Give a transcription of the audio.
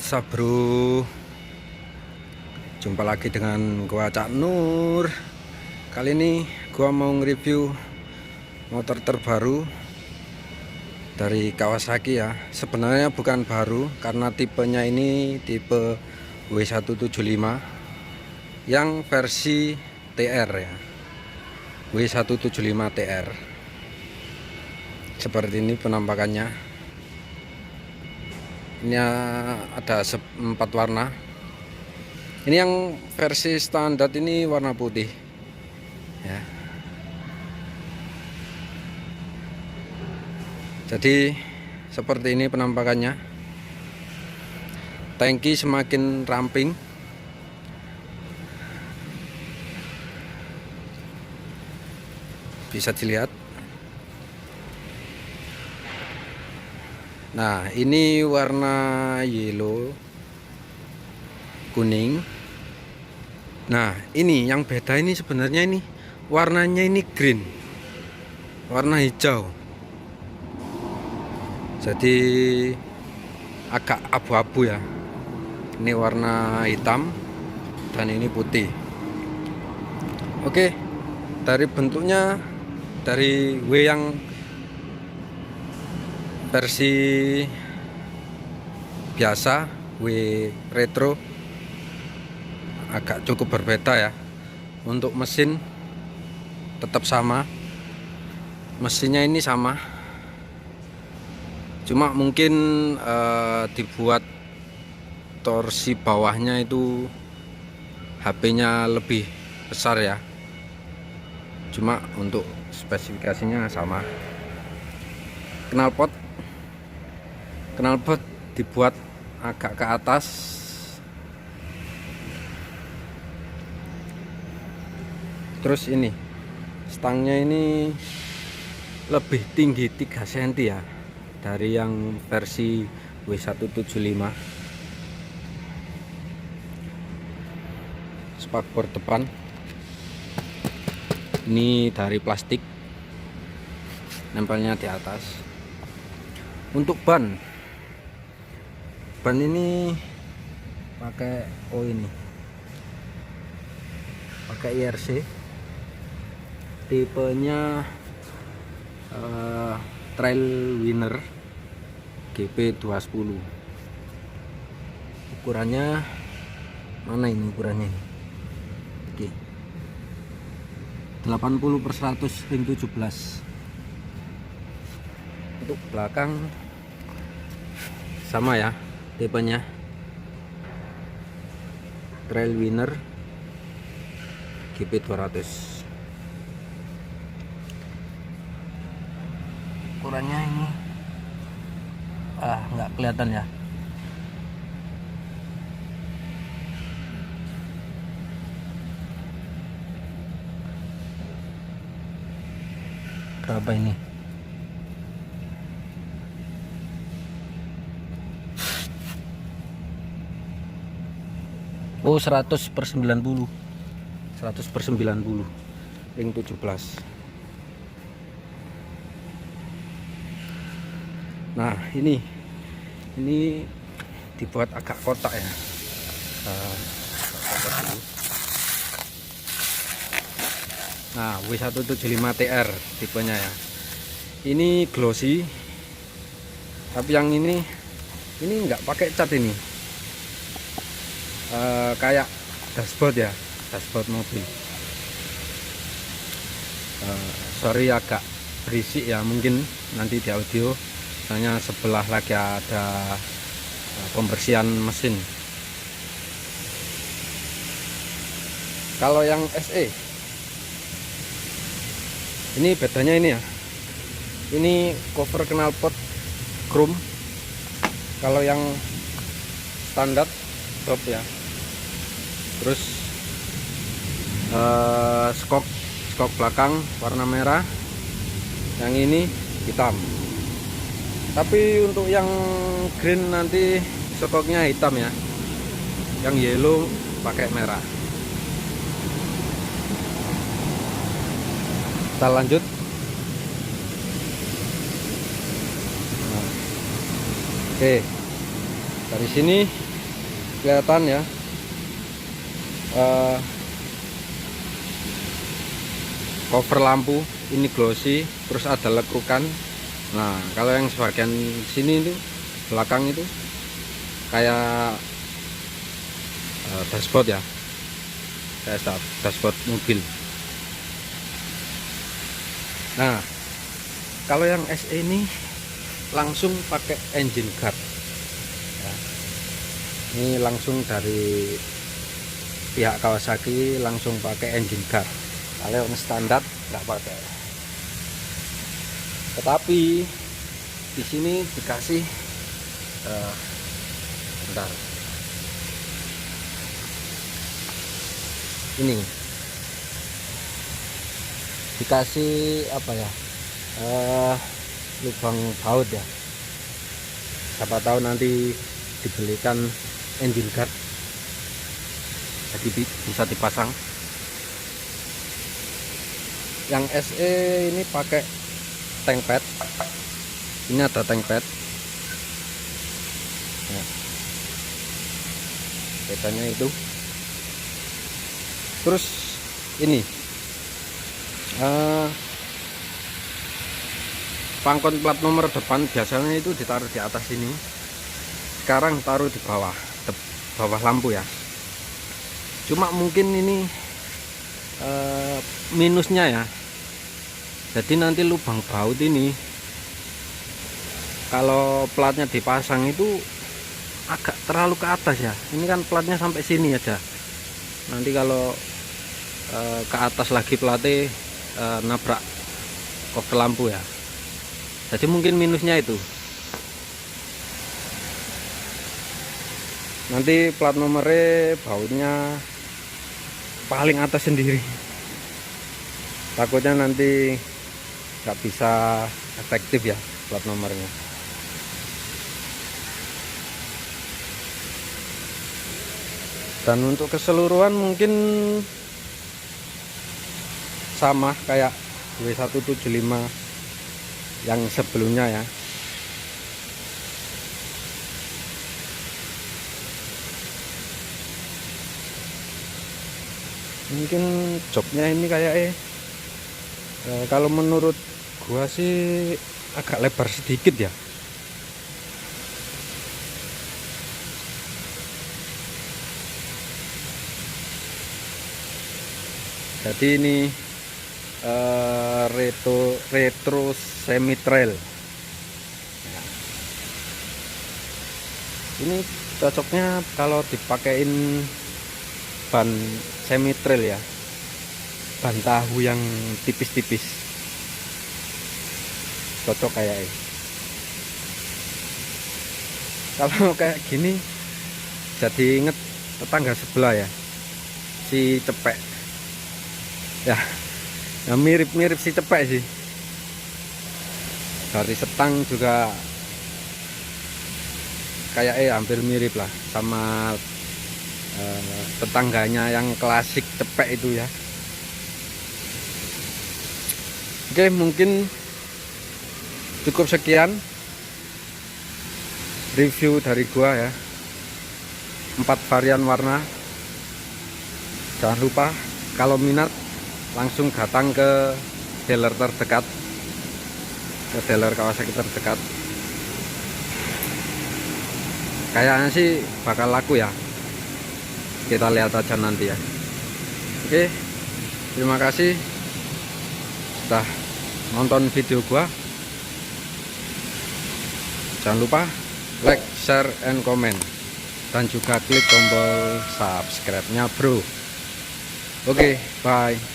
What's up bro, jumpa lagi dengan gua Cak Nur. Kali ini gua mau nge-review motor terbaru dari Kawasaki ya. Sebenarnya bukan baru karena tipenya ini tipe W175 yang versi TR ya, W175 TR. Seperti ini penampakannya. Ini ada 4 warna. Ini yang versi standar ini warna putih ya. Jadi seperti ini penampakannya. Tangki semakin ramping. Bisa dilihat. Nah, ini warna yellow, kuning. Nah, ini yang beda ini sebenarnya ini warnanya ini green, warna hijau. Jadi agak abu-abu ya. Ini warna hitam dan ini putih. Oke, dari bentuknya dari W yang versi biasa, W retro, agak cukup berbeda ya. Untuk mesin tetap sama, mesinnya ini sama, cuma mungkin dibuat torsi bawahnya itu HP-nya lebih besar ya, cuma untuk spesifikasinya sama. Knalpot dibuat agak ke atas. Terus ini stangnya ini lebih tinggi 3 cm ya dari yang versi W175. Spakbor depan ini dari plastik, nempelnya di atas. Untuk ban ini pakai ini pakai IRC, tipenya Trail Winner GP210. Ukurannya mana ini ukurannya ini? Oke, 80/100 ring 17. Untuk belakang sama ya, tipenya Trail Winner GP200. Ukurannya ini nggak kelihatan ya. Berapa ini? Oh, 100/90, 100/90 ring 17. Nah, ini dibuat agak kotak ya. Nah, W175 TR tipenya ya. Ini glossy, tapi yang ini nggak pakai cat ini. Kayak dashboard ya, dashboard mobil. Sorry agak berisik ya, mungkin nanti di audio, soalnya sebelah lagi ada pembersihan mesin. Kalau yang SE ini bedanya ini ya, ini cover knalpot chrome. Kalau yang standar top ya. Terus skok belakang warna merah, yang ini hitam. Tapi untuk yang green nanti skoknya hitam ya, yang yellow pakai merah. Kita lanjut. Oke, dari sini kelihatan ya, cover lampu ini glossy, terus ada lekukan. Nah kalau yang sebagian sini itu belakang itu kayak dashboard ya, kayak dashboard mobil. Nah kalau yang SE ini langsung pakai engine guard ya. Ini langsung dari pihak Kawasaki langsung pakai engine guard. Kalau yang standar nggak pakai. Tetapi di sini dikasih bentar. Ini dikasih apa ya? Lubang baut ya. Siapa tahu nanti dibelikan engine guard, jadi bisa dipasang. Yang SE ini pakai tank pad. Ini ada tank pad ya. Bedanya itu. Terus ini pangkon plat nomor depan biasanya itu ditaruh di atas ini, sekarang taruh di bawah lampu ya. Cuma mungkin ini minusnya ya, jadi nanti lubang baut ini kalau platnya dipasang itu agak terlalu ke atas ya. Ini kan platnya sampai sini aja, nanti kalau ke atas lagi platnya nabrak cover lampu ya. Jadi mungkin minusnya itu. Nanti plat nomornya bautnya paling atas sendiri. Takutnya nanti nggak bisa efektif ya plat nomornya. Dan untuk keseluruhan mungkin sama kayak W175 yang sebelumnya ya. Mungkin joknya ini kayak kalau menurut gua sih agak lebar sedikit ya. Jadi ini retro semi trail. Ini cocoknya kalau dipakein ban semi trail ya, ban tahu yang tipis-tipis, cocok kayak ini. Kalau kayak gini jadi inget tetangga sebelah ya, si Cepek ya, yang mirip-mirip si Cepek sih. Dari setang juga kayak hampir mirip lah sama tetangganya yang klasik Cepek itu ya. Oke, mungkin cukup sekian review dari gua ya. 4 varian warna. Jangan lupa kalau minat langsung datang ke dealer terdekat, ke dealer Kawasaki terdekat. Kayaknya sih bakal laku ya, kita lihat aja nanti ya. Oke, terima kasih sudah nonton video gua. Jangan lupa like, share, and comment, dan juga klik tombol subscribe-nya bro. Oke, bye.